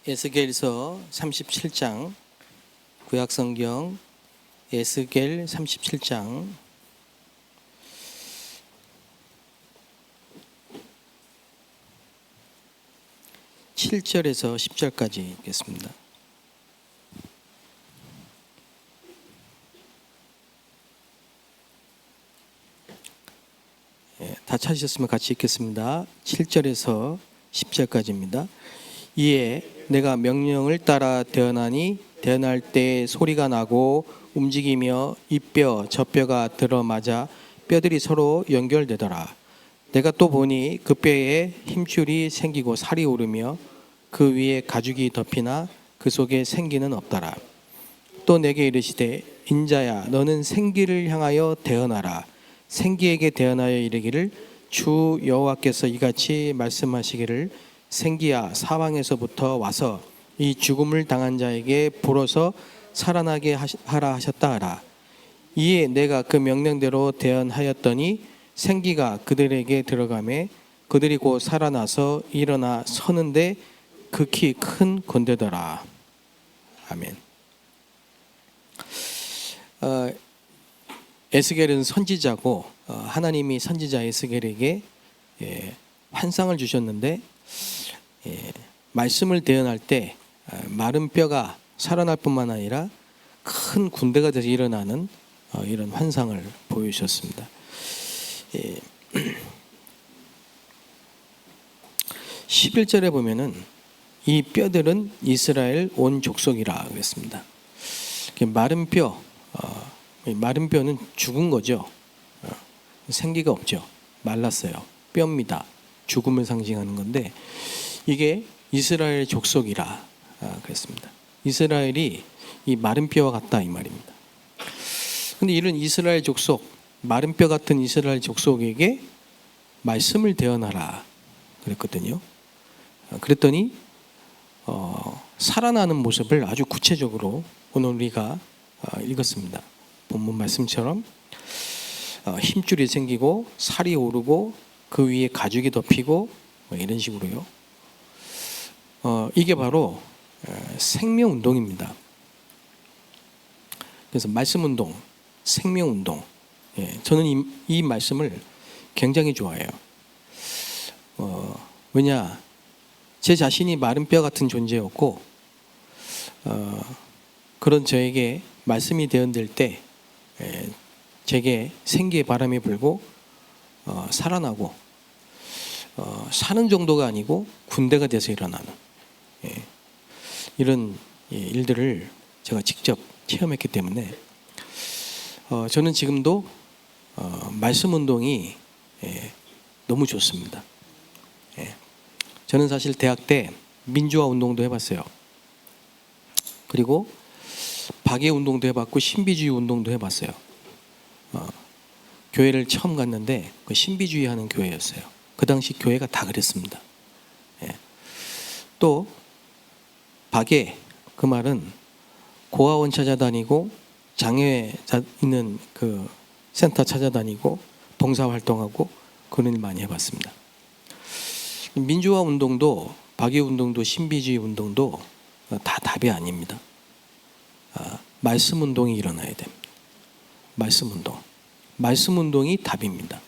에스겔서 37장, 구약성경 에스겔 37장 7절에서 10절까지 읽겠습니다. 다 찾으셨으면 같이 읽겠습니다. 7절에서 10절까지입니다. 이에 내가 명령을 따라 대언하니 대언할 때 소리가 나고 움직이며 이 뼈 저 뼈가 들어맞아 뼈들이 서로 연결되더라. 내가 또 보니 그 뼈에 힘줄이 생기고 살이 오르며 그 위에 가죽이 덮이나 그 속에 생기는 없더라. 또 내게 이르시되 인자야 너는 생기를 향하여 대언하라. 생기에게 대언하여 이르기를 주 여호와께서 이같이 말씀하시기를 생기야 사방에서부터 와서 이 죽음을 당한 자에게 불어서 살아나게 하라 하셨다 하라. 이에 내가 그 명령대로 대언하였더니 생기가 그들에게 들어가매 그들이 곧 살아나서 일어나 서는데 극히 큰 권되더라. 아멘. 에스겔은 선지자고 하나님이 선지자 에스겔에게 환상을 주셨는데 말씀을 대언할 때 마른 뼈가 살아날 뿐만 아니라 큰 군대가 돼서 일어나는 이런 환상을 보여주셨습니다. 11절에 보면은 이 뼈들은 이스라엘 온 족속이라 그랬습니다. 마른 뼈, 마른 뼈는 죽은 거죠. 생기가 없죠. 말랐어요. 뼈입니다. 죽음을 상징하는 건데 이게 이스라엘 족속이라 그랬습니다. 이스라엘이 이 마른 뼈와 같다 이 말입니다. 근데 이런 이스라엘 족속, 마른 뼈 같은 이스라엘 족속에게 말씀을 대언하라 그랬거든요. 그랬더니 살아나는 모습을 아주 구체적으로 오늘 우리가 읽었습니다. 본문 말씀처럼 힘줄이 생기고 살이 오르고 그 위에 가죽이 덮이고 이런 식으로요. 이게 바로 생명운동입니다. 그래서 말씀운동, 생명운동. 저는 이 말씀을 굉장히 좋아해요. 왜냐, 제 자신이 마른 뼈 같은 존재였고 그런 저에게 말씀이 대언될 때 제게 생기의 바람이 불고 살아나고 사는 정도가 아니고 군대가 돼서 일어나는 이런 일들을 제가 직접 체험했기 때문에 저는 지금도 말씀 운동이 너무 좋습니다. 저는 사실 대학 때 민주화 운동도 해봤어요. 그리고 박애 운동도 해봤고 신비주의 운동도 해봤어요. 교회를 처음 갔는데 그 신비주의 하는 교회였어요. 그 당시 교회가 다 그랬습니다. 또 박애 그 말은 고아원 찾아다니고 장애 있는 그 센터 찾아다니고 봉사활동하고 그런 일 많이 해봤습니다. 민주화 운동도 박애 운동도 신비주의 운동도 다 답이 아닙니다. 말씀 운동이 일어나야 됩니다. 말씀 운동. 말씀 운동이 답입니다.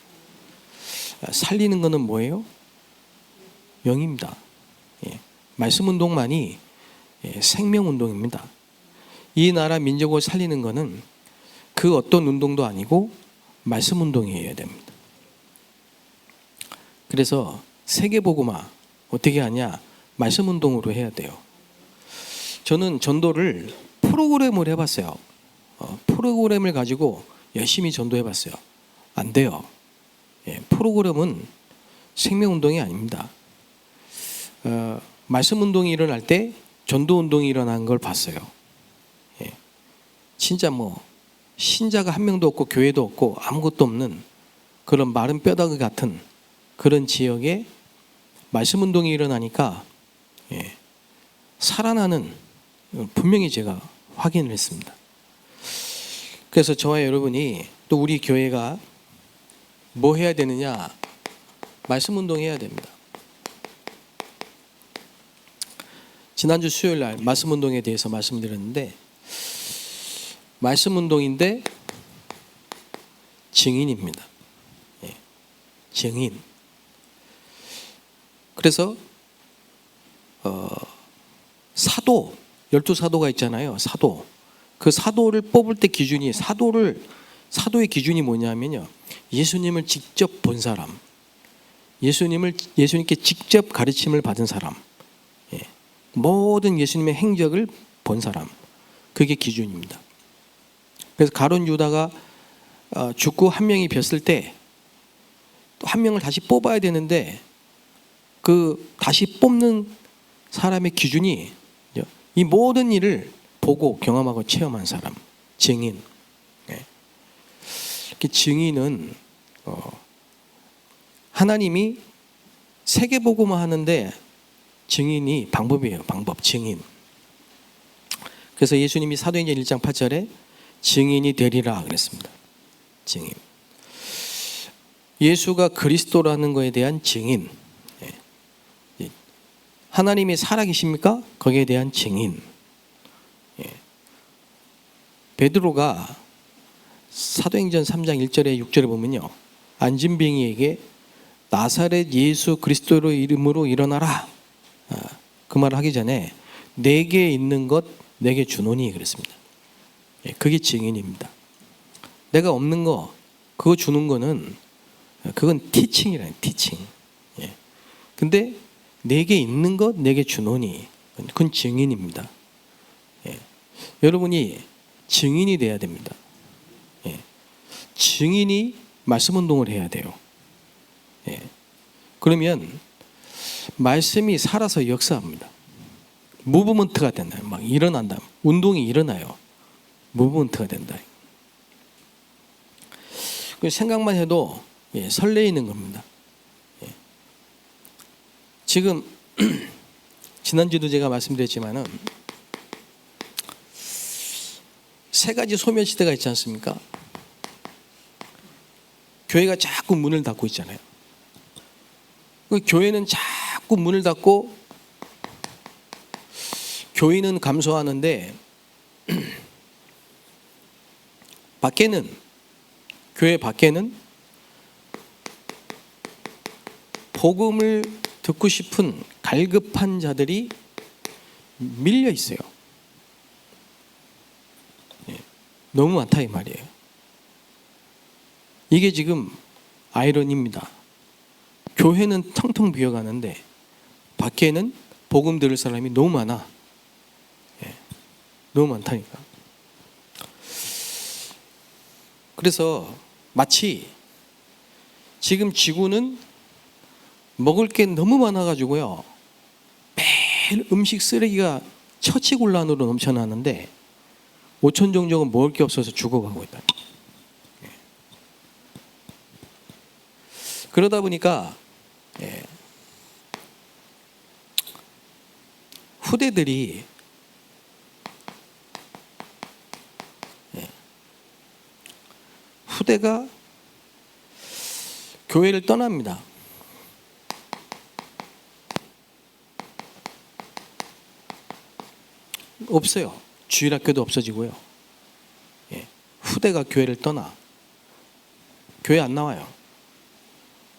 살리는 것은 뭐예요? 영입니다. 말씀 운동만이 생명 운동입니다. 이 나라 민족을 살리는 것은 그 어떤 운동도 아니고 말씀 운동이어야 됩니다. 그래서 세계복음화 어떻게 하냐? 말씀 운동으로 해야 돼요. 저는 전도를 프로그램을 해봤어요. 프로그램을 가지고 열심히 전도해봤어요. 안 돼요. 프로그램은 생명운동이 아닙니다. 말씀운동이 일어날 때 전도운동이 일어난 걸 봤어요. 진짜 신자가 한 명도 없고 교회도 없고 아무것도 없는 그런 마른 뼈다귀 같은 그런 지역에 말씀운동이 일어나니까 살아나는 분명히 제가 확인을 했습니다. 그래서 저와 여러분이 또 우리 교회가 뭐 해야 되느냐? 말씀 운동 해야 됩니다. 지난주 수요일 날 말씀 운동에 대해서 말씀드렸는데, 말씀 운동인데 증인입니다. 예, 증인. 그래서 사도, 12사도가 있잖아요. 사도. 그 사도를 뽑을 때 기준이, 사도의 기준이 뭐냐면요, 예수님을 직접 본 사람, 예수님께 직접 가르침을 받은 사람, 예, 모든 예수님의 행적을 본 사람, 그게 기준입니다. 그래서 가룟 유다가 죽고 한 명이 뵀을 때 또 한 명을 다시 뽑아야 되는데, 그 다시 뽑는 사람의 기준이 이 모든 일을 보고 경험하고 체험한 사람, 증인. 증인은 하나님이 세계복음화 하는데 증인이 방법이에요. 방법, 증인. 그래서 예수님이 사도행전 1장 8절에 증인이 되리라 그랬습니다. 증인. 예수가 그리스도라는 것에 대한 증인. 하나님이 살아계십니까? 거기에 대한 증인. 베드로가 사도행전 3장 1절에 6절에 보면요, 안진뱅이에게 나사렛 예수 그리스도로 이름으로 일어나라, 그 말을 하기 전에 내게 있는 것 내게 주노니 그랬습니다. 그게 증인입니다. 내가 없는 거 그거 주는 거는 그건 티칭이라는, 티칭. 근데 내게 있는 것 내게 주노니, 그건 증인입니다. 여러분이 증인이 돼야 됩니다. 증인이 말씀 운동을 해야 돼요. 그러면 말씀이 살아서 역사합니다. 무브먼트가 된다. 막 일어난다. 운동이 일어나요. 무브먼트가 된다. 생각만 해도 설레이는 겁니다. 지금 지난주도 제가 말씀드렸지만은 세 가지 소멸시대가 있지 않습니까? 교회가 자꾸 문을 닫고 있잖아요. 교회는 자꾸 문을 닫고 교인은 감소하는데 밖에는, 교회 밖에는 복음을 듣고 싶은 갈급한 자들이 밀려 있어요. 너무 많다 이 말이에요. 이게 지금 아이러니입니다. 교회는 텅텅 비어가는데 밖에는 복음 들을 사람이 너무 많아. 너무 많다니까. 그래서 마치 지금 지구는 먹을 게 너무 많아가지고요, 매일 음식 쓰레기가 처치곤란으로 넘쳐나는데 5천 종족은 먹을 게 없어서 죽어가고 있다. 그러다 보니까 후대들이 후대가 교회를 떠납니다. 없어요. 주일학교도 없어지고요. 후대가 교회를 떠나. 교회 안 나와요.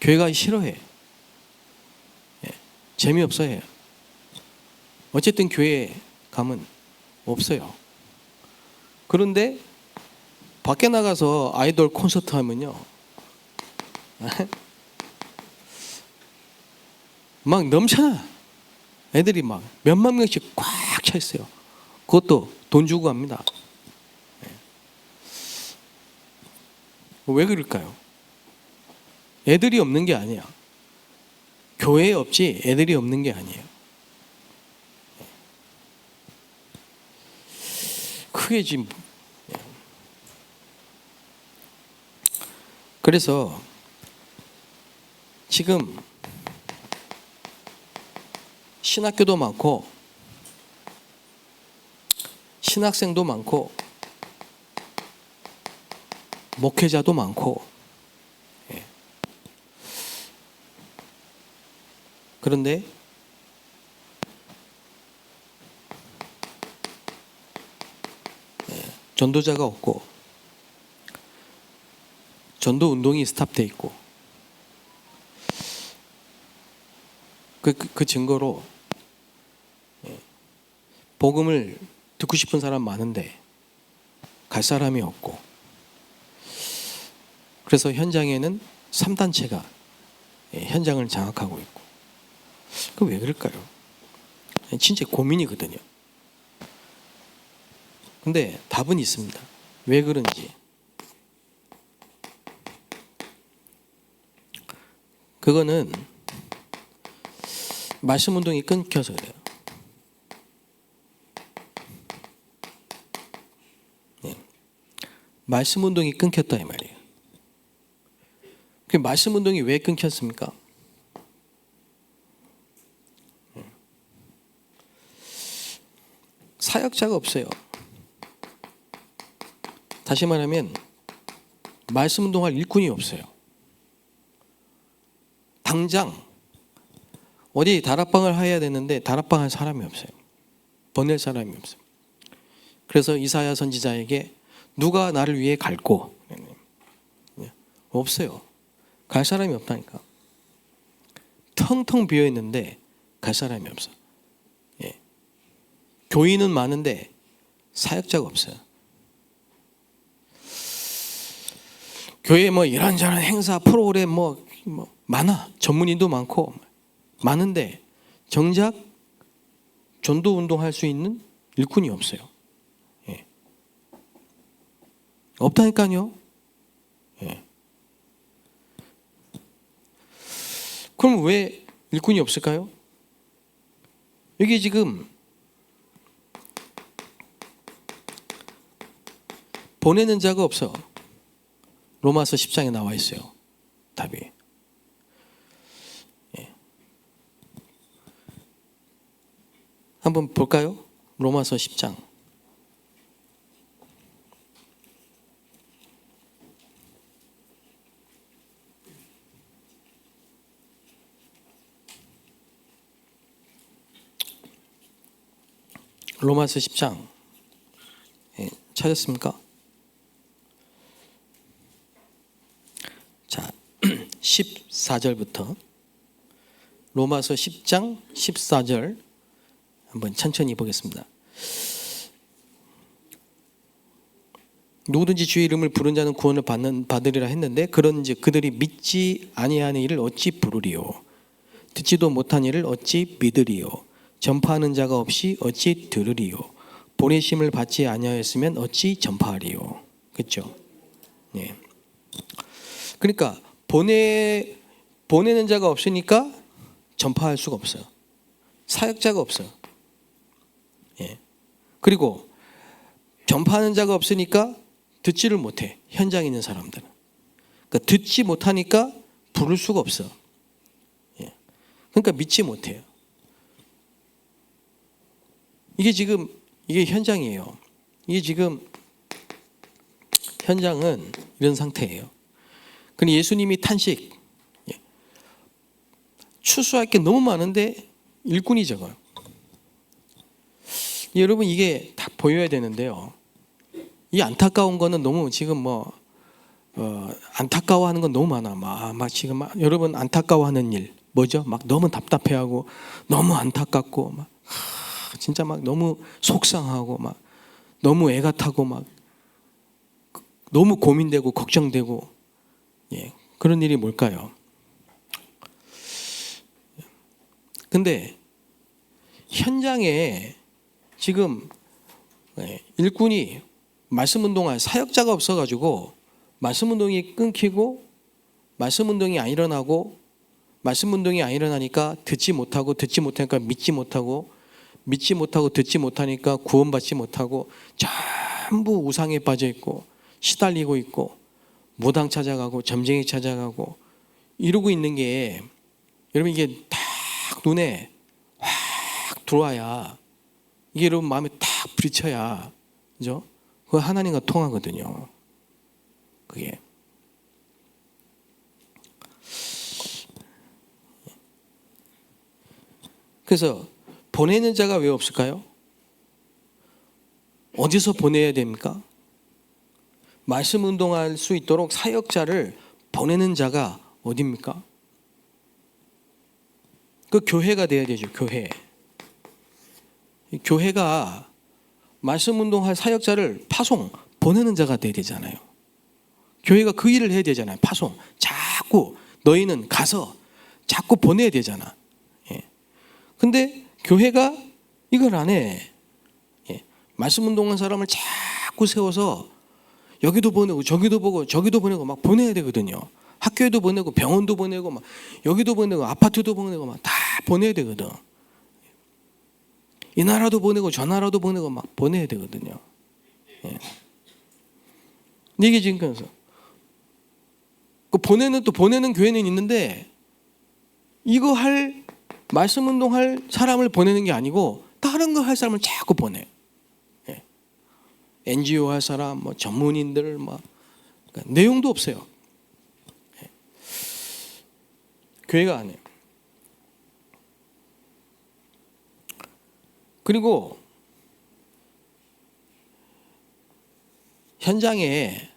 교회 가기 싫어해. 재미없어 해요. 어쨌든 교회에 가면 없어요. 그런데 밖에 나가서 아이돌 콘서트 하면요, 막 넘쳐나. 애들이 막 몇만 명씩 꽉 차 있어요. 그것도 돈 주고 갑니다. 왜 그럴까요? 애들이 없는 게 아니야. 교회에 없지 애들이 없는 게 아니에요. 크게 지금. 그래서 지금 신학교도 많고 신학생도 많고 목회자도 많고, 그런데 전도자가 없고 전도 운동이 스탑돼 있고 그 증거로 복음을 듣고 싶은 사람 많은데 갈 사람이 없고 그래서 현장에는 3단체가 현장을 장악하고 있고 그 왜 그럴까요? 진짜 고민이거든요. 근데 답은 있습니다. 왜 그런지. 그거는 말씀 운동이 끊겨서 그래요. 말씀 운동이 끊겼다 이 말이에요. 그 말씀 운동이 왜 끊겼습니까? 사역자가 없어요. 다시 말하면 말씀 운동할 일꾼이 없어요. 당장 어디 다락방을 해야 되는데 다락방 할 사람이 없어요. 보낼 사람이 없어요. 그래서 이사야 선지자에게 누가 나를 위해 갈고? 없어요. 갈 사람이 없다니까. 텅텅 비어 있는데 갈 사람이 없어. 예. 교인은 많은데 사역자가 없어요. 교회에 뭐 이런저런 행사 프로그램 뭐 많아. 전문인도 많고 많은데 정작 전도 운동할 수 있는 일꾼이 없어요. 예. 없다니까요. 예. 그럼 왜 일꾼이 없을까요? 여기 지금 보내는 자가 없어. 로마서 10장에 나와 있어요. 답이. 예. 한번 볼까요? 로마서 10장. 로마서 10장. 예, 찾았습니까? 자, 14절부터 로마서 10장 14절 한번 천천히 보겠습니다. 누구든지 주의 이름을 부른 자는 구원을 받으리라 했는데 그런즉 그들이 믿지 아니하는 이를 어찌 부르리요? 듣지도 못한 이를 어찌 믿으리요? 전파하는 자가 없이 어찌 들으리요? 보내심을 받지 아니하였으면 어찌 전파하리요? 그렇죠? 네. 그러니까 보내는 자가 없으니까 전파할 수가 없어요. 사역자가 없어요. 예. 그리고 전파하는 자가 없으니까 듣지를 못해. 현장에 있는 사람들은. 그러니까 듣지 못하니까 부를 수가 없어. 예. 그러니까 믿지 못해요. 이게 현장이에요. 이게 지금 현장은 이런 상태예요. 근데 예수님이 탄식, 추수할 게 너무 많은데 일꾼이 적어요. 여러분 이게 다 보여야 되는데요. 이 안타까운 거는 너무 지금 안타까워하는 건 너무 많아. 막 지금 여러분 안타까워하는 일 뭐죠? 막 너무 답답해하고 너무 안타깝고 막 진짜 막 너무 속상하고 막 너무 애가 타고 막 너무 고민되고 걱정되고 예, 그런 일이 뭘까요? 근데 현장에 지금 일꾼이 말씀운동할 사역자가 없어가지고 말씀운동이 끊기고 말씀운동이 안 일어나고 말씀운동이 안 일어나니까 듣지 못하니까 믿지 못하고 듣지 못하니까 구원받지 못하고 전부 우상에 빠져 있고 시달리고 있고 무당 찾아가고 점쟁이 찾아가고 이러고 있는 게 여러분 이게 딱 눈에 확 들어와야 이게 여러분 마음에 딱 부딪혀야 그죠? 그거 하나님과 통하거든요. 그게 그래서 보내는 자가 왜 없을까요? 어디서 보내야 됩니까? 말씀 운동할 수 있도록 사역자를 보내는 자가 어디입니까? 그 교회가 돼야 되죠. 교회가 말씀 운동할 사역자를 파송 보내는 자가 돼야 되잖아요. 교회가 그 일을 해야 되잖아요. 파송. 자꾸 너희는 가서 자꾸 보내야 되잖아. 근데 교회가 이걸 안 해. 말씀 운동한 사람을 자꾸 세워서 여기도 보내고 저기도 보고 저기도 보내고 막 보내야 되거든요. 학교에도 보내고 병원도 보내고 막 여기도 보내고 아파트도 보내고 막 다 보내야 되거든. 이 나라도 보내고 저 나라도 보내고 막 보내야 되거든요. 이게 지금 그래서 그 보내는 교회는 있는데 이거 할 말씀 운동할 사람을 보내는 게 아니고 다른 거 할 사람을 자꾸 보내. NGO 할 사람, 뭐 전문인들, 뭐 그러니까 내용도 없어요. 교회가 안 해요. 그리고 현장에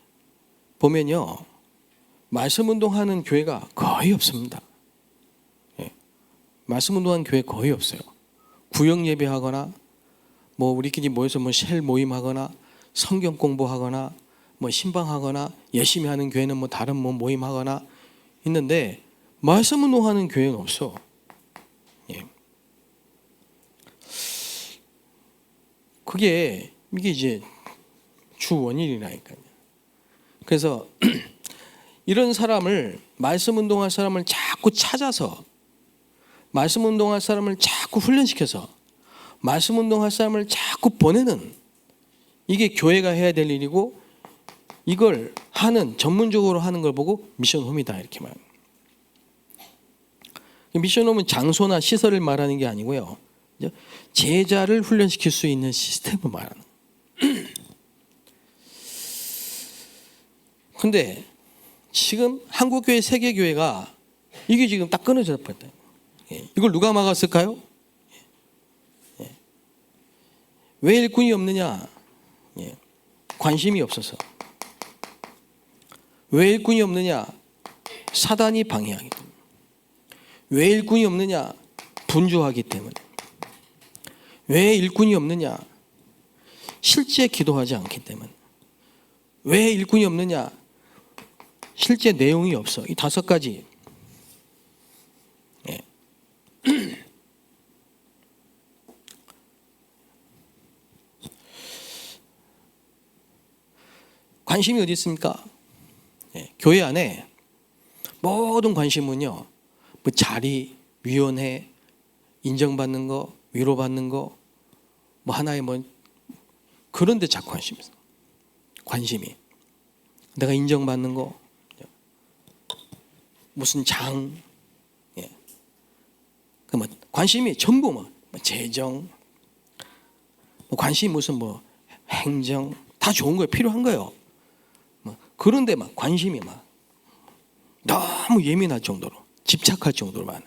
보면요, 말씀 운동하는 교회가 거의 없습니다. 말씀 운동하는 교회 거의 없어요. 구역 예배하거나, 뭐 우리끼리 모여서 뭐 셀 모임하거나, 성경 공부하거나, 뭐 신방하거나, 열심히 하는 교회는 뭐 다른 뭐 모임하거나 있는데 말씀 운동하는 교회는 없어. 이게 이제 주 원인이라니까요. 그래서 이런 사람을 말씀 운동할 사람을 자꾸 찾아서 말씀 운동할 사람을 자꾸 훈련시켜서 말씀 운동할 사람을 자꾸 보내는 이게 교회가 해야 될 일이고 이걸 전문적으로 하는 걸 보고 미션홈이다 이렇게 말합니다. 미션홈은 장소나 시설을 말하는 게 아니고요. 제자를 훈련시킬 수 있는 시스템을 말하는 거예요. 근데 지금 한국교회, 세계교회가 이게 지금 딱 끊어져 버렸다. 이걸 누가 막았을까요? 왜 일꾼이 없느냐? 관심이 없어서. 왜 일꾼이 없느냐? 사단이 방해하기 때문에. 왜 일꾼이 없느냐? 분주하기 때문에. 왜 일꾼이 없느냐? 실제 기도하지 않기 때문에. 왜 일꾼이 없느냐? 실제 내용이 없어. 이 5가지. 관심이 어디 있습니까? 교회 안에 모든 관심은요, 뭐 자리, 위원회, 인정받는 거, 위로받는 거, 뭐 하나의 뭐 그런 데 자꾸 관심이. 내가 인정받는 거, 무슨 장, 뭐 관심이 전부 뭐 재정, 뭐 관심이 무슨 뭐 행정, 다 좋은 거예요. 필요한 거예요. 그런데 막 관심이 막 너무 예민할 정도로 집착할 정도로 많아.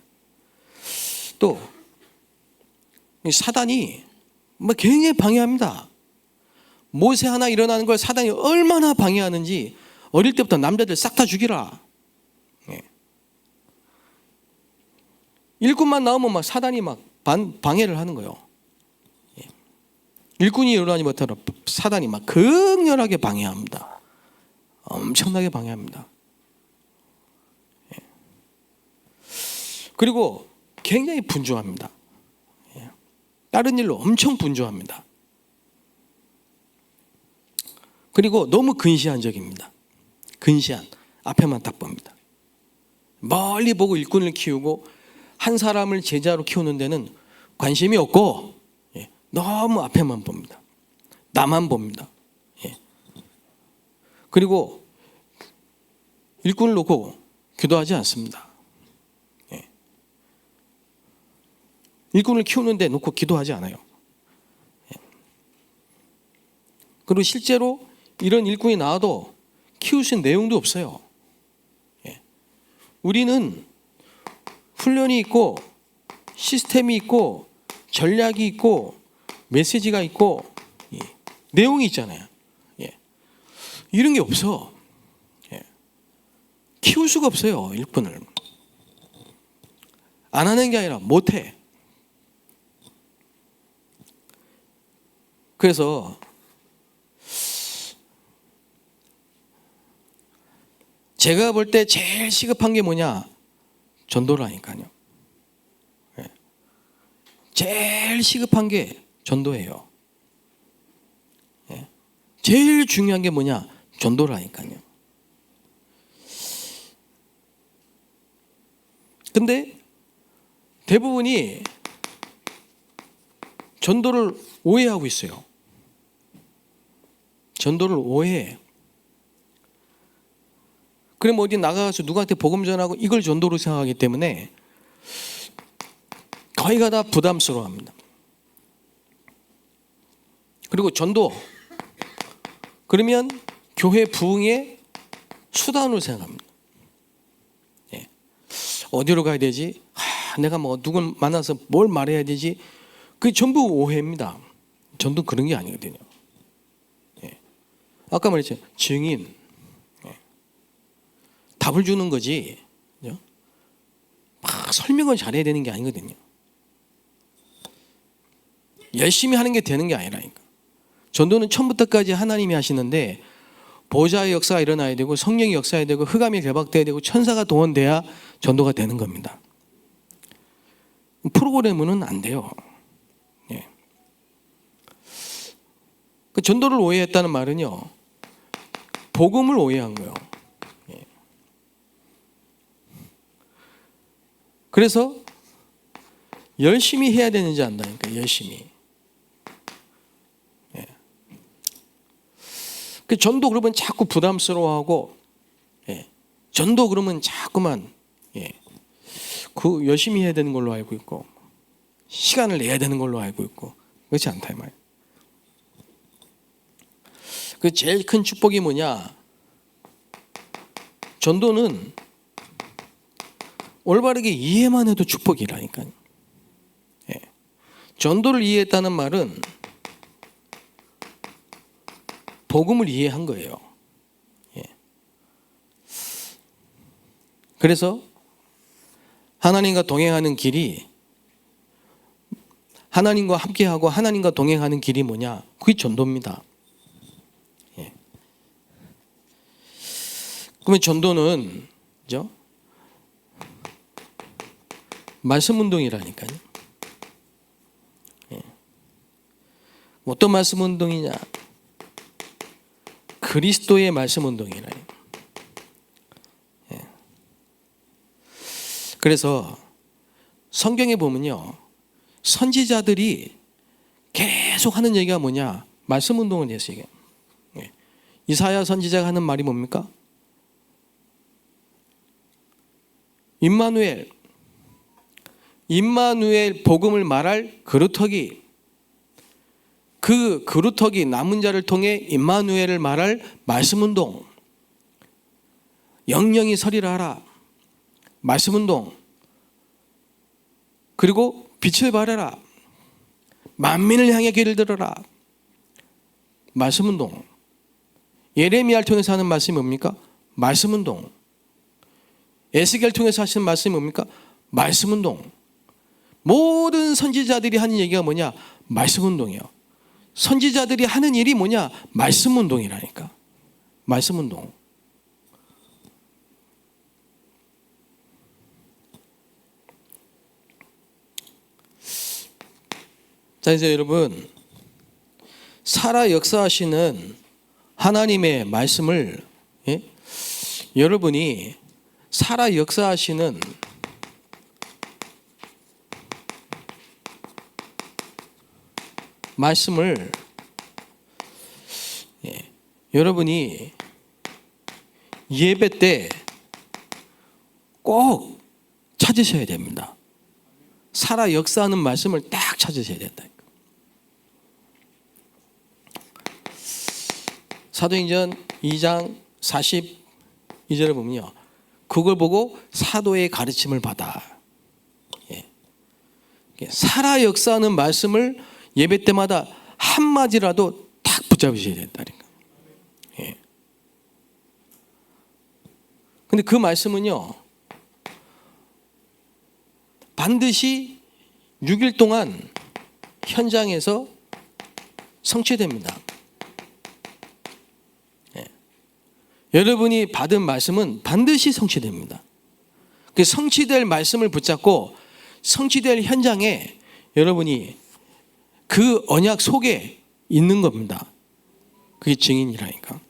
또 사단이 막 굉장히 방해합니다. 모세 하나 일어나는 걸 사단이 얼마나 방해하는지 어릴 때부터 남자들 싹 다 죽이라. 일꾼만 나오면 막 사단이 막 방해를 하는 거예요. 일꾼이 일어나지 못하도록 사단이 막 극렬하게 방해합니다. 엄청나게 방해합니다. 그리고 굉장히 분주합니다. 다른 일로 엄청 분주합니다. 그리고 너무 근시안적입니다. 근시안, 앞에만 딱 봅니다. 멀리 보고 일꾼을 키우고 한 사람을 제자로 키우는 데는 관심이 없고 너무 앞에만 봅니다. 나만 봅니다. 그리고 일꾼을 놓고 기도하지 않습니다. 일꾼을 키우는데 놓고 기도하지 않아요. 그리고 실제로 이런 일꾼이 나와도 키우신 내용도 없어요. 우리는 훈련이 있고 시스템이 있고 전략이 있고 메시지가 있고 내용이 있잖아요. 이런 게 없어. 예. 키울 수가 없어요. 일꾼을. 안 하는 게 아니라 못해. 그래서 제가 볼 때 제일 시급한 게 뭐냐? 전도라니까요. 예. 제일 시급한 게 전도예요. 예. 제일 중요한 게 뭐냐? 전도라니까요. 근데 대부분이 전도를 오해하고 있어요. 전도를 오해해. 그럼 어디 나가서 누구한테 복음 전하고 이걸 전도로 생각하기 때문에 거의가 다 부담스러워합니다. 그리고 전도 그러면 교회 부흥의 수단으로 생각합니다. 예. 어디로 가야 되지? 내가 뭐 누굴 만나서 뭘 말해야 되지? 그게 전부 오해입니다. 전도 그런 게 아니거든요. 예. 아까 말했죠. 증인. 답을 주는 거지 막 설명을 잘해야 되는 게 아니거든요. 열심히 하는 게 되는 게 아니라니까. 전도는 처음부터까지 하나님이 하시는데 보좌의 역사가 일어나야 되고 성령의 역사해야 되고 흑암이 개박돼야 되고 천사가 동원돼야 전도가 되는 겁니다. 프로그램은 안 돼요. 예. 그 전도를 오해했다는 말은요, 복음을 오해한 거예요. 그래서 열심히 해야 되는지 안다니까. 열심히. 예. 그 전도 그러면 자꾸 부담스러워하고, 예. 전도 그러면 자꾸만 그 열심히 해야 되는 걸로 알고 있고 시간을 내야 되는 걸로 알고 있고 그렇지 않다 이 말이에요. 그 제일 큰 축복이 뭐냐? 전도는 올바르게 이해만 해도 축복이라니까요. 예. 전도를 이해했다는 말은 복음을 이해한 거예요. 예. 그래서 하나님과 동행하는 길이, 하나님과 함께하고 하나님과 동행하는 길이 뭐냐? 그게 전도입니다. 예. 그러면 전도는 그죠? 말씀 운동이라니까요. 예. 어떤 말씀 운동이냐? 그리스도의 말씀 운동이라요. 예. 그래서 성경에 보면요, 선지자들이 계속 하는 얘기가 뭐냐? 말씀 운동을 해서 얘기해요. 예. 이사야 선지자가 하는 말이 뭡니까? 임마누엘 복음을 말할 그루터기, 그 그루터기 남은 자를 통해 임마누엘을 말할 말씀운동, 영영이 서리라 하라 말씀운동, 그리고 빛을 발하라 만민을 향해 귀를 들어라 말씀운동. 예레미야를 통해서 하는 말씀이 뭡니까? 말씀운동. 에스겔을 통해서 하시는 말씀이 뭡니까? 말씀운동. 모든 선지자들이 하는 얘기가 뭐냐? 말씀운동이에요. 선지자들이 하는 일이 뭐냐? 말씀운동이라니까. 말씀운동. 자, 이제 여러분, 살아 역사하시는 하나님의 말씀을, 예? 여러분이 살아 역사하시는 말씀을 여러분이 예배 때 꼭 찾으셔야 됩니다. 살아 역사하는 말씀을 딱 찾으셔야 된다. 사도행전 2장 42절을 보면요, 그걸 보고 사도의 가르침을 받아. 살아 역사하는 말씀을 예배 때마다 한마디라도 딱 붙잡으셔야 된다니까. 예. 근데 그 말씀은요, 반드시 6일 동안 현장에서 성취됩니다. 예. 여러분이 받은 말씀은 반드시 성취됩니다. 그 성취될 말씀을 붙잡고 성취될 현장에 여러분이 그 언약 속에 있는 겁니다. 그게 증인이라니까.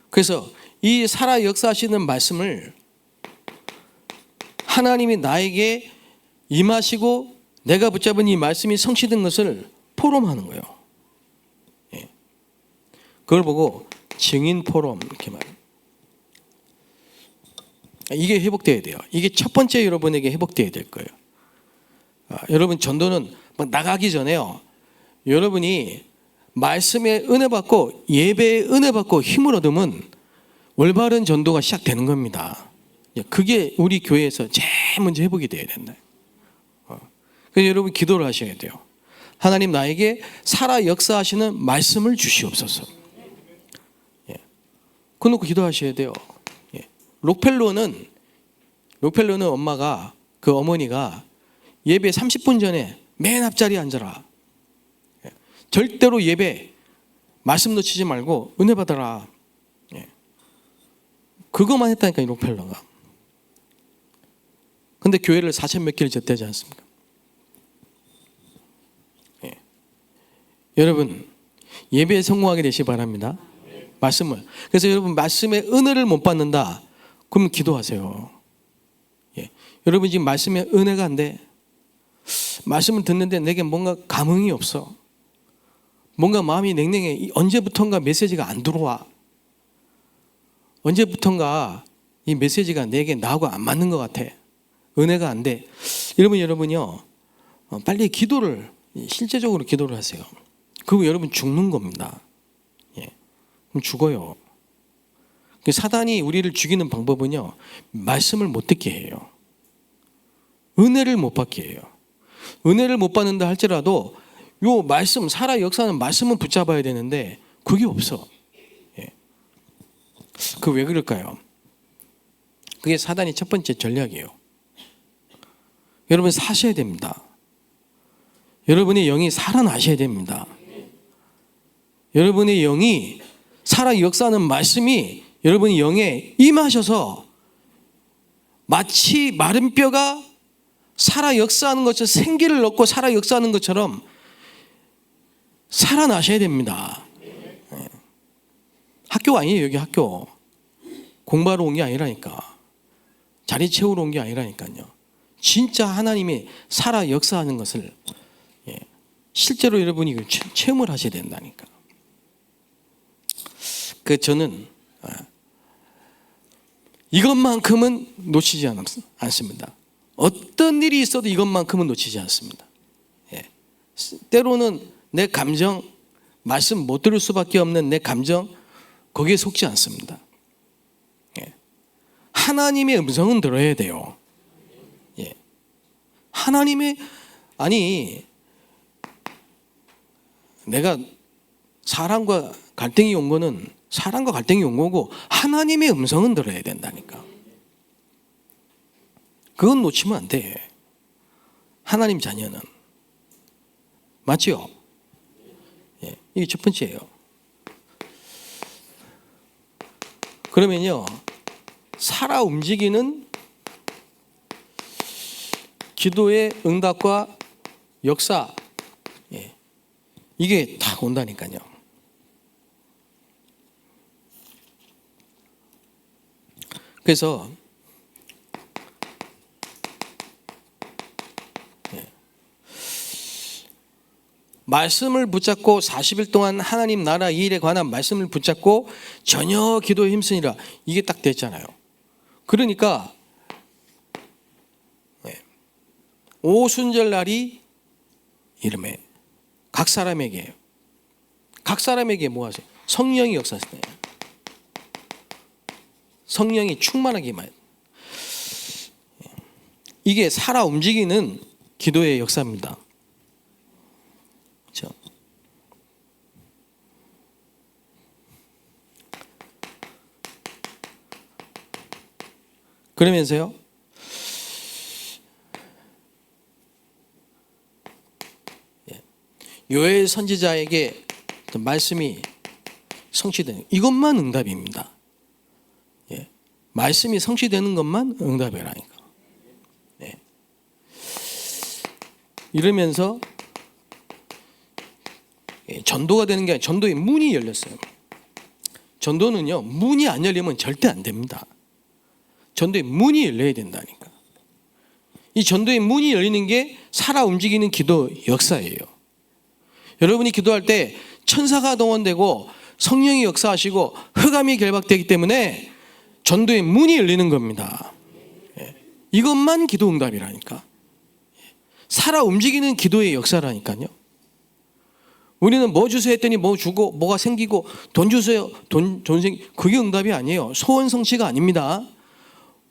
그래서 이 살아 역사하시는 말씀을 하나님이 나에게 임하시고 내가 붙잡은 이 말씀이 성취된 것을 포럼하는 거예요. 예. 그걸 보고 증인 포럼 이렇게 말해요. 이게 회복돼야 돼요. 이게 첫 번째 여러분에게 회복돼야 될 거예요. 여러분 전도는 막 나가기 전에요, 여러분이 말씀에 은혜 받고 예배에 은혜 받고 힘을 얻으면 올바른 전도가 시작되는 겁니다. 그게 우리 교회에서 제일 먼저 회복이 돼야 된다. 그래서 여러분 기도를 하셔야 돼요. 하나님 나에게 살아 역사하시는 말씀을 주시옵소서. 그거 놓고 기도하셔야 돼요. 록펠러는 엄마가, 그 어머니가 예배 30분 전에 맨 앞자리에 앉아라. 절대로 예배 말씀 놓치지 말고 은혜 받아라. 그거만 했다니까, 이 록펠러가. 근데 교회를 4천 몇 개를 졌대지 않습니까? 여러분 예배에 성공하게 되시기 바랍니다. 말씀을. 그래서 여러분 말씀의 은혜를 못 받는다, 그럼 기도하세요. 여러분 지금 말씀의 은혜가 안 돼. 말씀을 듣는데 내게 뭔가 감흥이 없어. 뭔가 마음이 냉랭해. 언제부턴가 메시지가 안 들어와. 언제부턴가 이 메시지가 내게 나하고 안 맞는 것 같아. 은혜가 안 돼. 여러분이요, 빨리 기도를, 실제적으로 기도를 하세요. 그리고 여러분 죽는 겁니다. 그럼 죽어요. 사단이 우리를 죽이는 방법은요, 말씀을 못 듣게 해요. 은혜를 못 받게 해요. 은혜를 못 받는다 할지라도 요 말씀, 살아 역사는 말씀은 붙잡아야 되는데 그게 없어. 그 왜 그럴까요? 그게 사단이 첫 번째 전략이에요. 여러분 사셔야 됩니다. 여러분의 영이 살아나셔야 됩니다. 여러분의 영이 살아 역사하는 말씀이 여러분의 영에 임하셔서 마치 마른 뼈가 살아 역사하는 것처럼, 생기를 얻고 살아 역사하는 것처럼 살아나셔야 됩니다. 학교 아니에요. 여기 학교 공부하러 온 게 아니라니까. 자리 채우러 온 게 아니라니까요. 진짜 하나님이 살아 역사하는 것을 실제로 여러분이 체험을 하셔야 된다니까. 저는 이것만큼은 놓치지 않습니다. 어떤 일이 있어도 이것만큼은 놓치지 않습니다. 때로는 내 감정, 말씀 못 들을 수밖에 없는 내 감정, 거기에 속지 않습니다. 하나님의 음성은 들어야 돼요. 하나님의, 아니 내가 사람과 갈등이 온 거는 사람과 갈등이 온 거고 하나님의 음성은 들어야 된다니까. 그건 놓치면 안 돼. 하나님 자녀는. 맞죠? 이게 첫 번째예요. 그러면요, 살아 움직이는 기도의 응답과 역사, 이게 다 온다니까요. 그래서 말씀을 붙잡고 40일 동안 하나님 나라 이 일에 관한 말씀을 붙잡고 전혀 기도에 힘쓰니라, 이게 딱 됐잖아요. 그러니까 오순절 날이 이름에 각 사람에게 뭐 하세요? 성령이 역사하시네요. 성령이 충만하기만. 이게 살아 움직이는 기도의 역사입니다. 그러면서요, 요엘 선지자에게 말씀이 성취되는 이것만 응답입니다. 말씀이 성취되는 것만 응답이라니까. 이러면서 전도가 되는 게 아니라 전도의 문이 열렸어요. 전도는요, 문이 안 열리면 절대 안 됩니다. 전도의 문이 열려야 된다니까. 이 전도의 문이 열리는 게 살아 움직이는 기도 역사예요. 여러분이 기도할 때 천사가 동원되고 성령이 역사하시고 흑암이 결박되기 때문에 전도의 문이 열리는 겁니다. 이것만 기도 응답이라니까. 살아 움직이는 기도의 역사라니까요. 우리는 뭐 주세요 했더니 뭐 주고 뭐가 생기고 돈 주세요 돈 생기 그게 응답이 아니에요. 소원 성취가 아닙니다.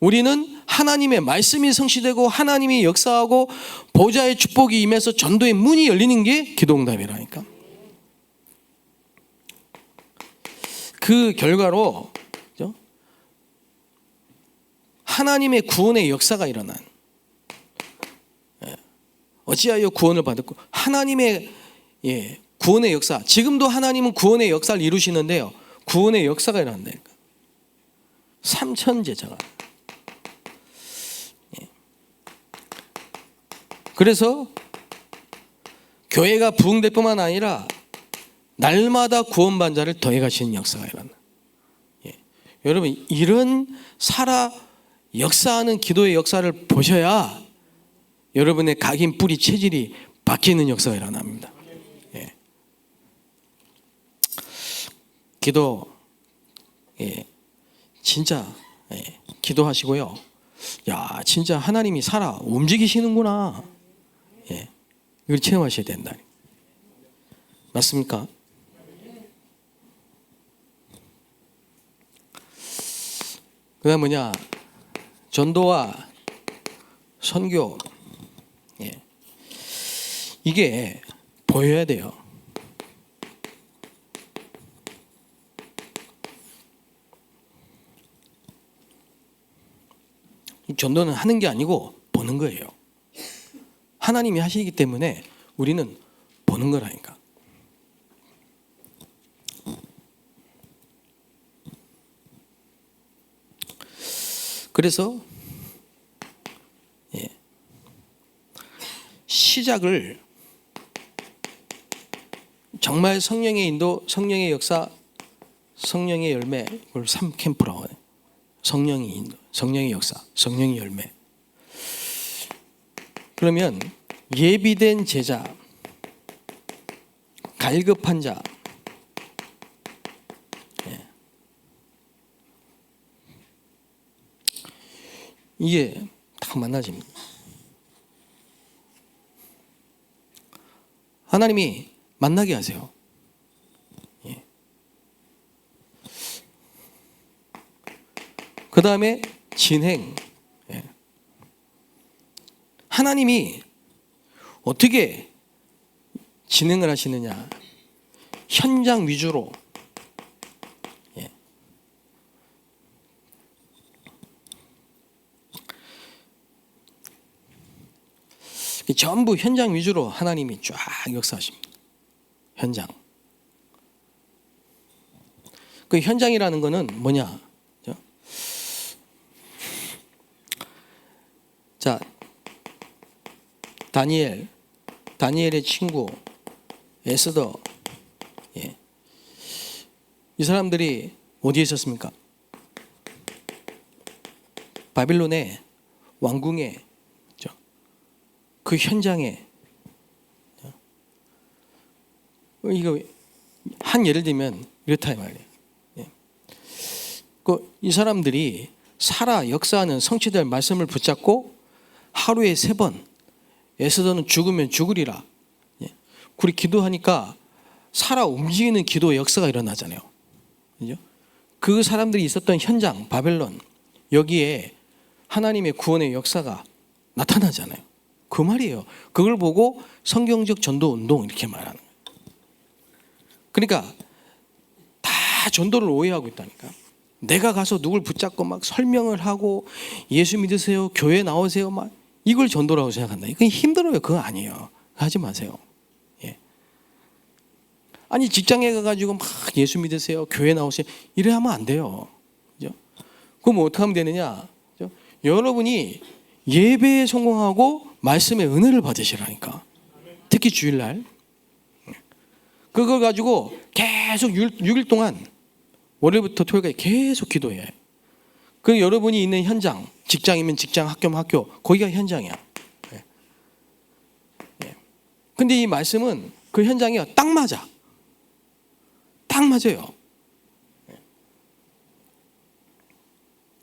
우리는 하나님의 말씀이 성취되고 하나님이 역사하고 보좌의 축복이 임해서 전도의 문이 열리는 게 기도 응답이라니까. 그 결과로 하나님의 구원의 역사가 일어난, 어찌하여 구원을 받았고 하나님의 구원의 역사, 지금도 하나님은 구원의 역사를 이루시는데요, 구원의 역사가 일어난다니까. 삼천제자가. 그래서 교회가 부흥될 뿐만 아니라 날마다 구원받은 자를 더해가시는 역사가 일어나. 여러분, 이런 살아 역사하는 기도의 역사를 보셔야 여러분의 각인 뿌리 체질이 바뀌는 역사가 일어납니다. 기도, 진짜 기도하시고요. 야, 진짜 하나님이 살아 움직이시는구나. 이걸 체험하셔야 된다. 맞습니까? 그다음 뭐냐? 전도와 선교, 이게 보여야 돼요. 전도는 하는 게 아니고 보는 거예요. 하나님이 하시기 때문에 우리는 보는 거라니까. 그래서 시작을 정말 성령의 인도, 성령의 역사, 성령의 열매, 이걸 3캠프라고 해요. 성령의 인도, 성령의 역사, 성령의 열매. 그러면 예비된 제자, 갈급한 자, 이게 딱 만나집니다. 하나님이 만나게 하세요. 그 다음에 진행. 하나님이 어떻게 진행을 하시느냐? 현장 위주로. 전부 현장 위주로 하나님이 쫙 역사하십니다. 현장. 그 현장이라는 거는 뭐냐? 자, 다니엘의 친구 에스더, 이 사람들이 어디에 있었습니까? 바빌론의 왕궁에, 그 현장에. 이거 한 예를 들면 이렇다 이 말이에요. 이 사람들이 살아 역사하는 성취될 말씀을 붙잡고 하루에 3번, 에스더는 죽으면 죽으리라. 우리 기도하니까 살아 움직이는 기도의 역사가 일어나잖아요. 그죠? 그 사람들이 있었던 현장, 바벨론, 여기에 하나님의 구원의 역사가 나타나잖아요. 그 말이에요. 그걸 보고 성경적 전도 운동 이렇게 말하는 거예요. 그러니까 다 전도를 오해하고 있다니까. 내가 가서 누굴 붙잡고 막 설명을 하고 예수 믿으세요, 교회 나오세요, 막 이걸 전도라고 생각한다. 이건 힘들어요. 그거 아니에요. 하지 마세요. 예. 아니 직장에 가가지고 막 예수 믿으세요, 교회 나오세요 이래 하면 안 돼요. 그죠? 그럼 어떻게 하면 되느냐? 그죠? 여러분이 예배에 성공하고 말씀의 은혜를 받으시라니까. 특히 주일날 그걸 가지고 계속 6일 동안 월요일부터 토요일까지 계속 기도해. 그 여러분이 있는 현장, 직장이면 직장, 학교면 학교, 거기가 현장이야. 근데 이 말씀은 그 현장이 딱 맞아. 딱 맞아요.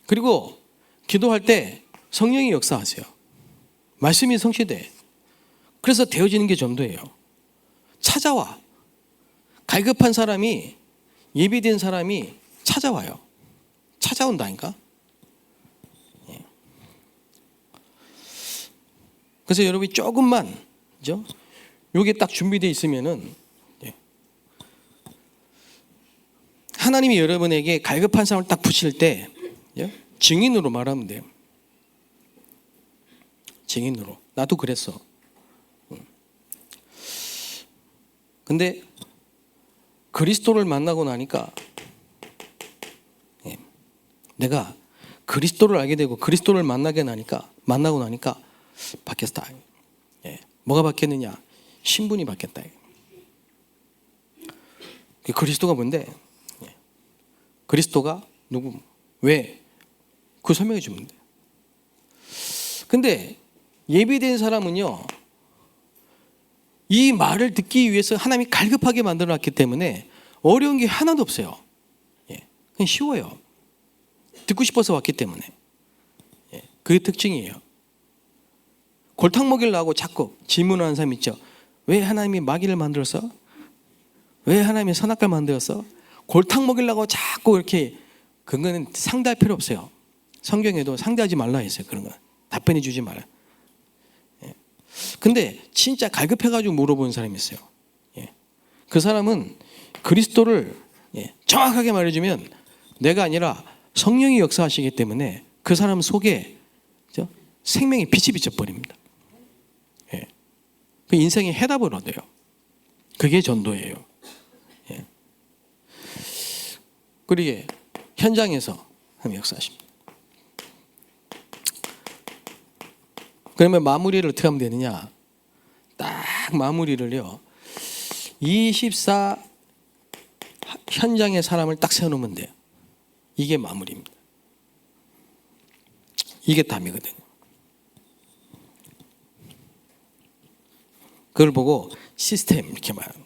그리고 기도할 때 성령이 역사하세요. 말씀이 성취돼. 그래서 되어지는 게 전도예요. 찾아와. 갈급한 사람이, 예비된 사람이 찾아와요. 찾아온다니까. 그래서 여러분이 조금만, 그죠? 요게 딱 준비되어 있으면은, 하나님이 여러분에게 갈급한 사람을 딱 붙일 때, 증인으로 말하면 돼요. 증인으로. 나도 그랬어. 근데 그리스도를 만나고 나니까 내가 그리스도를 알게 되고 그리스도를 만나고 나니까 바뀌었다. 뭐가 바뀌었느냐? 신분이 바뀌었다. 그리스도가 뭔데? 그리스도가 누구? 왜? 그 설명해 주면 돼. 근데 예비된 사람은요, 이 말을 듣기 위해서 하나님이 갈급하게 만들어놨기 때문에 어려운 게 하나도 없어요. 그냥 쉬워요. 듣고 싶어서 왔기 때문에. 그게 특징이에요. 골탕 먹이려고 자꾸 질문하는 사람 있죠. 왜 하나님이 마귀를 만들었어? 왜 하나님이 선악과를 만들었어? 골탕 먹이려고 자꾸 이렇게, 그거는 상대할 필요 없어요. 성경에도 상대하지 말라 했어요. 그런 거 답변해 주지 말아요. 근데 진짜 갈급해가지고 물어보는 사람이 있어요. 그 사람은 그리스도를 정확하게 말해주면 내가 아니라 성령이 역사하시기 때문에 그 사람 속에 생명의 빛이 비쳐버립니다. 그 인생의 해답을 얻어요. 그게 전도예요. 그리고 현장에서 하나님 역사하십니다. 그러면 마무리를 어떻게 하면 되느냐? 딱 마무리를요, 24 현장의 사람을 딱 세워놓으면 돼요. 이게 마무리입니다. 이게 답이거든요. 그걸 보고 시스템 이렇게 말하는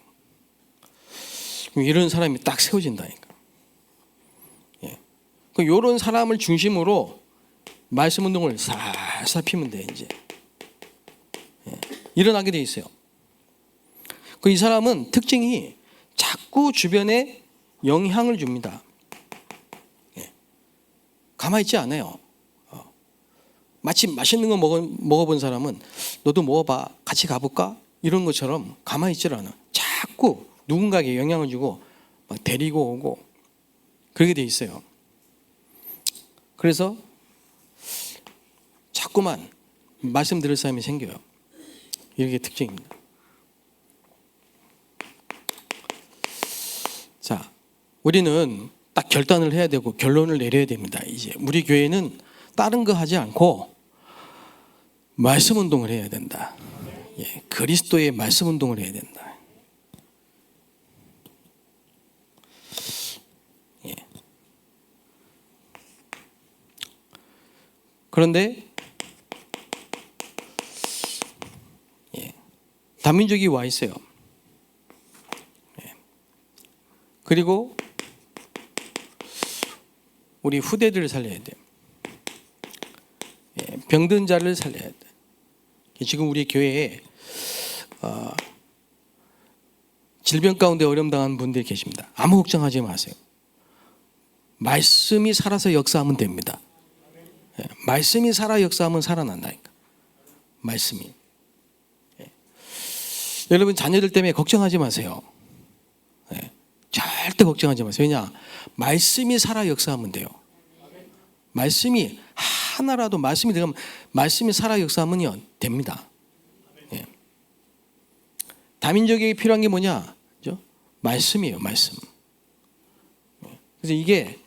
거예요. 이런 사람이 딱 세워진다니까. 이런 사람을 중심으로 말씀 운동을 살살 피면 돼. 이제 일어나게 돼 있어요. 이 사람은 특징이 자꾸 주변에 영향을 줍니다. 가만히 있지 않아요. 마치 맛있는 거 먹어본 사람은 너도 먹어봐, 같이 가볼까? 이런 것처럼 가만히 있질 않아. 자꾸 누군가에게 영향을 주고 막 데리고 오고 그렇게 돼 있어요. 그래서 자꾸만 말씀 들을 사람이 생겨요. 이게 특징입니다. 자, 우리는 딱 결단을 해야 되고 결론을 내려야 됩니다. 이제 우리 교회는 다른 거 하지 않고 말씀 운동을 해야 된다. 그리스도의 말씀 운동을 해야 된다. 그런데 다민족이 와 있어요. 그리고 우리 후대들을 살려야 돼요. 병든 자를 살려야 돼. 지금 우리 교회에 질병 가운데 어려움 당한 분들이 계십니다. 아무 걱정하지 마세요. 말씀이 살아서 역사하면 됩니다. 말씀이 살아 역사하면 살아난다니까. 말씀이. 여러분 자녀들 때문에 걱정하지 마세요. 절대 걱정하지 마세요. 왜냐? 말씀이 살아 역사하면 돼요. 말씀이 하나라도 말씀이 되면 말씀이 살아 역사하면요 됩니다. 예. 다민족에게 필요한 게 뭐냐? 그죠? 말씀이에요. 말씀. 그래서 이게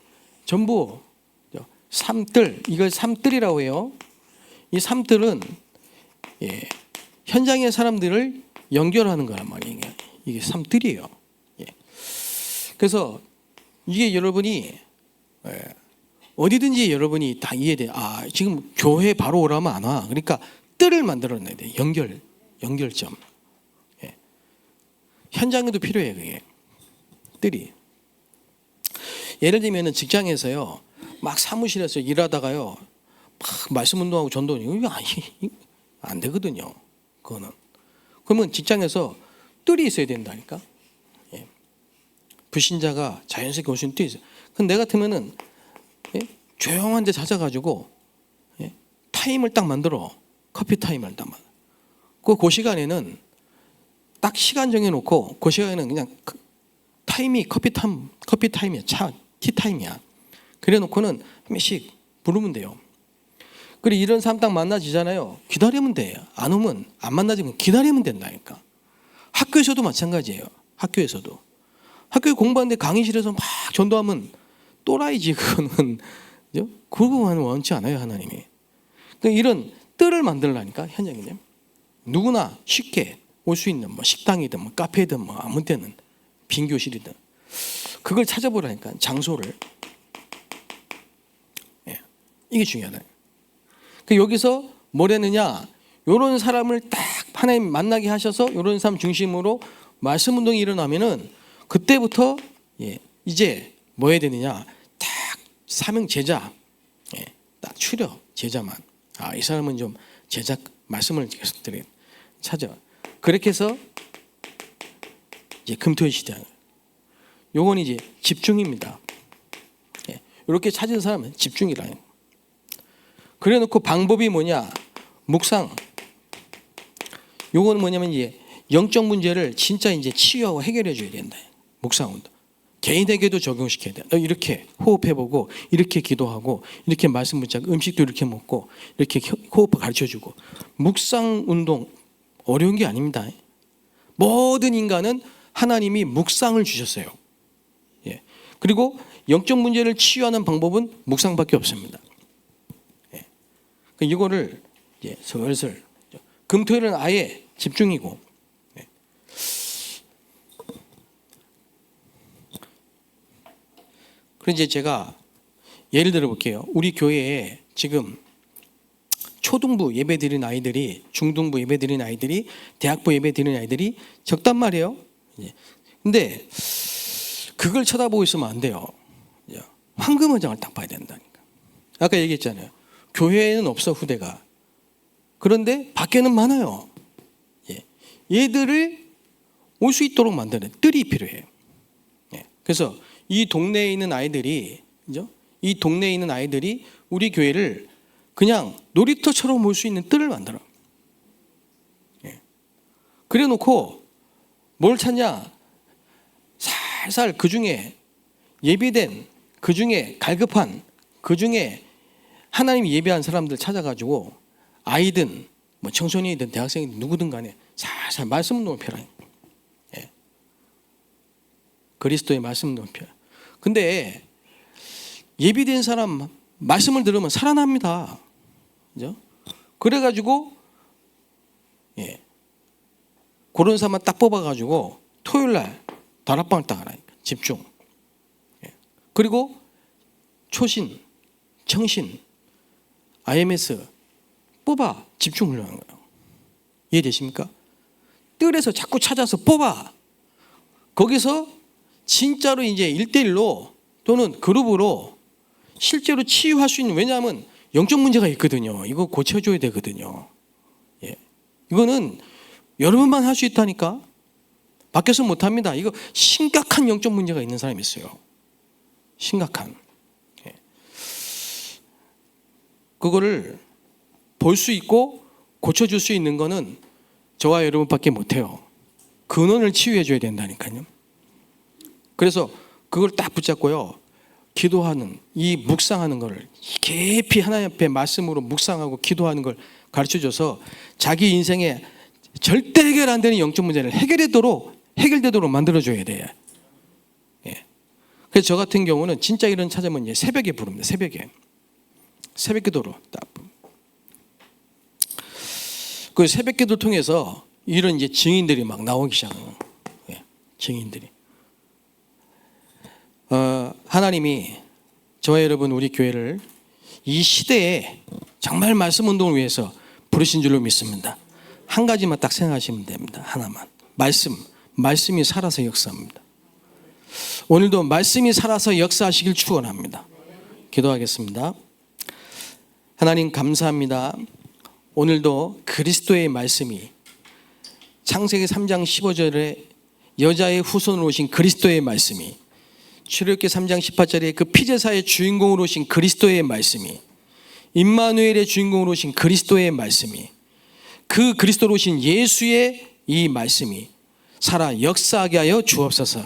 전부 삼뜰, 이걸 삼뜰이라고 해요. 이 삼뜰은 현장의 사람들을 연결하는 거란 말이에요. 이게 삼뜰이에요. 그래서 이게 여러분이 어디든지 여러분이 다 이해돼. 아, 지금 교회 바로 오라면 안 와. 그러니까 뜰을 만들어내야 돼. 연결점. 현장에도 필요해요. 그게 뜰이. 예를 들면은 직장에서요, 막 사무실에서 일하다가요, 막 말씀 운동하고 전도하고 이거 안 되거든요. 그거는. 그러면 직장에서 뜰이 있어야 된다니까. 불신자가 자연스럽게 올 수 있는 뜰이 있어요. 근데 내 같으면은 조용한 데 찾아가지고 타임을 딱 만들어. 커피 타임을 딱 만들어. 그 시간에는 딱 시간 정해놓고 그 시간에는 그냥 타임이 커피 타임이야. 티 타임이야. 그래 놓고는 한 번씩 부르면 돼요. 그리고 이런 사람 딱 만나지잖아요. 기다리면 돼요. 안 오면 안 만나지면 기다리면 된다니까. 학교에서도 마찬가지예요. 학교에서도. 학교에 공부하는데 강의실에서 막 전도하면 또라이지 그거는. 그러고만 원치 않아요 하나님이. 그러니까 이런 뜰을 만들라니까 현장에. 누구나 쉽게 올 수 있는 뭐 식당이든 뭐 카페든 뭐 아무 때는 빈 교실이든 그걸 찾아보라니까 장소를. 이게 중요하다. 여기서 뭐라느냐? 이런 사람을 딱 하나님 만나게 하셔서 이런 사람 중심으로 말씀 운동이 일어나면은 그때부터 이제 뭐 해야 되느냐? 딱 사명 제자, 딱 추려 제자만. 아, 이 사람은 좀 제자 말씀을 계속 찾아. 그렇게 해서 이제 금토의 시대. 요건 이제 집중입니다. 이렇게 찾은 사람은 집중이라. 그래놓고 방법이 뭐냐? 묵상. 요거는 뭐냐면 이제 영적 문제를 진짜 이제 치유하고 해결해 줘야 된다. 묵상운동. 개인에게도 적용시켜야 돼. 이렇게 호흡해보고, 이렇게 기도하고, 이렇게 말씀 붙잡고, 음식도 이렇게 먹고, 이렇게 호흡 가르쳐주고. 묵상운동 어려운 게 아닙니다. 모든 인간은 하나님이 묵상을 주셨어요. 그리고 영적 문제를 치유하는 방법은 묵상밖에 없습니다. 이거를 이제 슬슬 금토일은 아예 집중이고. 그럼 이제 제가 예를 들어 볼게요. 우리 교회에 지금 초등부 예배 드리는 아이들이, 중등부 예배 드리는 아이들이, 대학부 예배 드리는 아이들이 적단 말이에요. 근데 그걸 쳐다보고 있으면 안 돼요. 황금원장을 딱 봐야 된다니까. 아까 얘기했잖아요. 교회에는 없어 후대가. 그런데 밖에는 많아요. 얘들을 올 수 있도록 만드는 뜰이 필요해요. 그래서 이 동네에 있는 아이들이, 이 동네에 있는 아이들이 우리 교회를 그냥 놀이터처럼 올 수 있는 뜰을 만들어. 그래 놓고 뭘 찾냐? 살살 그 중에 예비된, 그 중에 갈급한, 그 중에 하나님 예배한 사람들 찾아가지고 아이든 뭐 청소년이든 대학생이든 누구든 간에 살살 말씀 운동을 펴라. 그리스도의 말씀 운동을 펴. 근데 예비된 사람 말씀을 들으면 살아납니다. 그죠? 그래가지고 그런 사람만 딱 뽑아가지고 토요일날 다락방을 딱 하라니까. 집중. 그리고 초신, 청신, IMS 뽑아 집중 훈련하는 거예요. 이해되십니까? 뜰에서 자꾸 찾아서 뽑아. 거기서 진짜로 이제 1대1로 또는 그룹으로 실제로 치유할 수 있는, 왜냐하면 영적 문제가 있거든요. 이거 고쳐줘야 되거든요. 이거는 여러분만 할 수 있다니까. 밖에서 못합니다. 이거 심각한 영적 문제가 있는 사람이 있어요. 심각한. 그거를 볼 수 있고 고쳐줄 수 있는 거는 저와 여러분밖에 못해요. 근원을 치유해 줘야 된다니까요. 그래서 그걸 딱 붙잡고요. 기도하는, 이 묵상하는 걸 깊이 하나님 앞에 말씀으로 묵상하고 기도하는 걸 가르쳐줘서 자기 인생에 절대 해결 안 되는 영적 문제를 해결되도록 만들어줘야 돼요. 예. 그래서 저 같은 경우는 진짜 이런 찾으면 새벽에 부릅니다. 새벽 기도로 딱. 그 새벽 기도를 통해서 이런 이제 증인들이 막 나오기 시작하는 거예요. 예. 증인들이. 하나님이 저와 여러분 우리 교회를 이 시대에 정말 말씀 운동을 위해서 부르신 줄로 믿습니다. 한 가지만 딱 생각하시면 됩니다. 하나만. 말씀이 살아서 역사합니다. 오늘도 말씀이 살아서 역사하시길 축원합니다. 기도하겠습니다. 하나님 감사합니다. 오늘도 그리스도의 말씀이 창세기 3장 15절에 여자의 후손으로 오신 그리스도의 말씀이 출애굽기 3장 18절에 그 피제사의 주인공으로 오신 그리스도의 말씀이 임마누엘의 주인공으로 오신 그리스도의 말씀이 그 그리스도로 오신 예수의 이 말씀이 살아 역사하게 하여 주옵소서.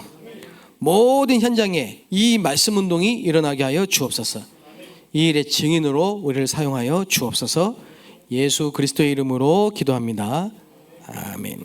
모든 현장에 이 말씀 운동이 일어나게 하여 주옵소서. 이 일의 증인으로 우리를 사용하여 주옵소서. 예수 그리스도의 이름으로 기도합니다. 아멘.